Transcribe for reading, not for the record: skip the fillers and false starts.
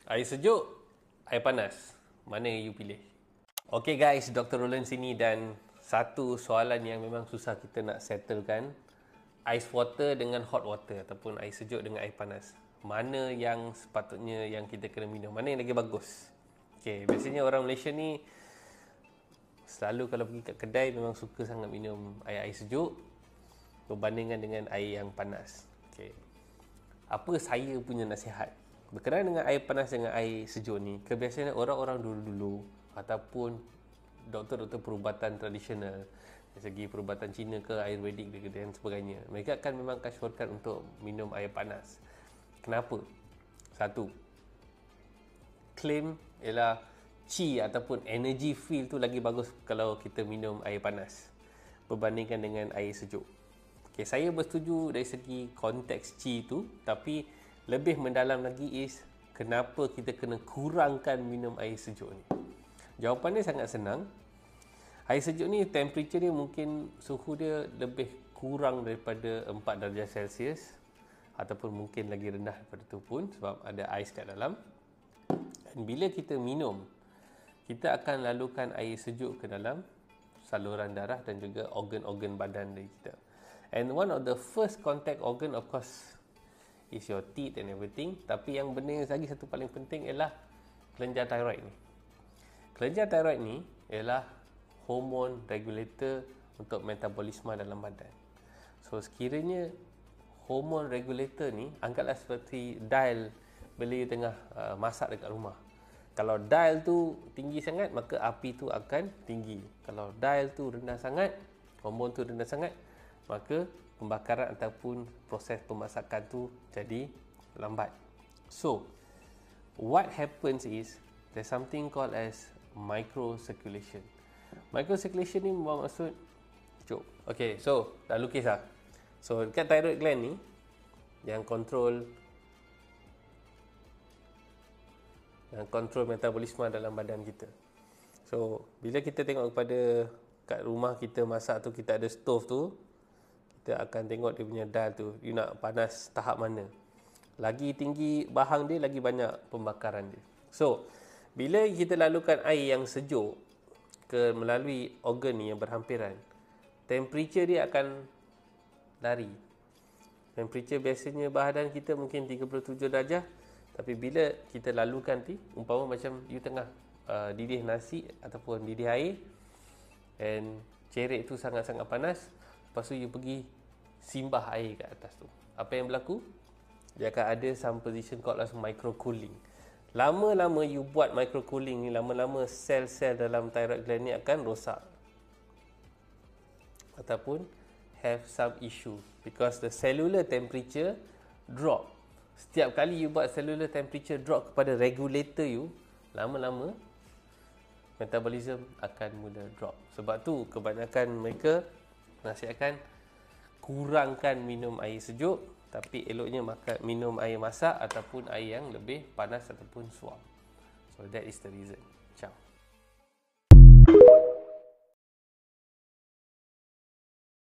Air sejuk, air panas. Mana yang you pilih? Okay guys, Dr. Roland sini dan satu soalan yang memang susah kita nak settlekan. Ice water dengan hot water ataupun air sejuk dengan air panas. Mana yang sepatutnya yang kita kena minum? Mana yang lagi bagus? Okay, biasanya orang Malaysia ni selalu kalau pergi kat kedai memang suka sangat minum air sejuk berbandingkan dengan air yang panas. Okay. Apa saya punya nasihat berkenaan dengan air panas dengan air sejuk ni? Kebiasaan orang-orang dulu-dulu ataupun doktor-doktor perubatan tradisional dari segi perubatan Cina ke Ayurvedik dan sebagainya, mereka akan memang kasyurkan untuk minum air panas. Kenapa? Satu, claim ialah chi ataupun energy feel tu lagi bagus kalau kita minum air panas berbandingkan dengan air sejuk. Okay, saya bersetuju dari segi konteks chi tu, tapi lebih mendalam lagi is kenapa kita kena kurangkan minum air sejuk ni. Jawapannya sangat senang. Air sejuk ni temperature dia mungkin suhu dia lebih kurang daripada 4 darjah Celsius ataupun mungkin lagi rendah daripada tu pun sebab ada ais kat dalam. Dan bila kita minum, kita akan lalukan air sejuk ke dalam saluran darah dan juga organ-organ badan dari kita. And one of the first contact organ of course is your teeth and everything. Tapi yang benda lagi satu paling penting ialah kelenjar thyroid ni. Kelenjar thyroid ni ialah hormon regulator untuk metabolisme dalam badan. So sekiranya hormon regulator ni anggaplah seperti dial bila you tengah masak dekat rumah. Kalau dial tu tinggi sangat, maka api tu akan tinggi. Kalau dial tu rendah sangat, hormon tu rendah sangat, maka pembakaran ataupun proses pemasakan tu jadi lambat. So, what happens is there's something called as microcirculation. Microcirculation ni bermaksud okay, so dah lukis lah. So, dekat thyroid gland ni yang kontrol metabolisme dalam badan kita. So, bila kita tengok kepada kat rumah kita masak tu, kita ada stove tu, kita akan tengok dia punya dial tu, you nak panas tahap mana. Lagi tinggi bahang dia, lagi banyak pembakaran dia. So, bila kita lalukan air yang sejuk ke melalui organ ni yang berhampiran, temperature dia akan lari. Temperature biasanya badan kita mungkin 37 darjah, tapi bila kita lalukan umpama macam you tengah didih nasi ataupun didih air and cerik tu sangat-sangat panas, lepas tu you pergi simbah air kat atas tu, apa yang berlaku? Dia akan ada some position called as micro cooling. Lama-lama you buat micro cooling ni, lama-lama sel-sel dalam thyroid gland ni akan rosak ataupun have some issue because the cellular temperature drop. Setiap kali you buat cellular temperature drop kepada regulator you, lama-lama metabolism akan mula drop. Sebab tu kebanyakan mereka nasihatkan kurangkan minum air sejuk, tapi eloknya minum air masak ataupun air yang lebih panas ataupun suam. So that is the reason. Ciao.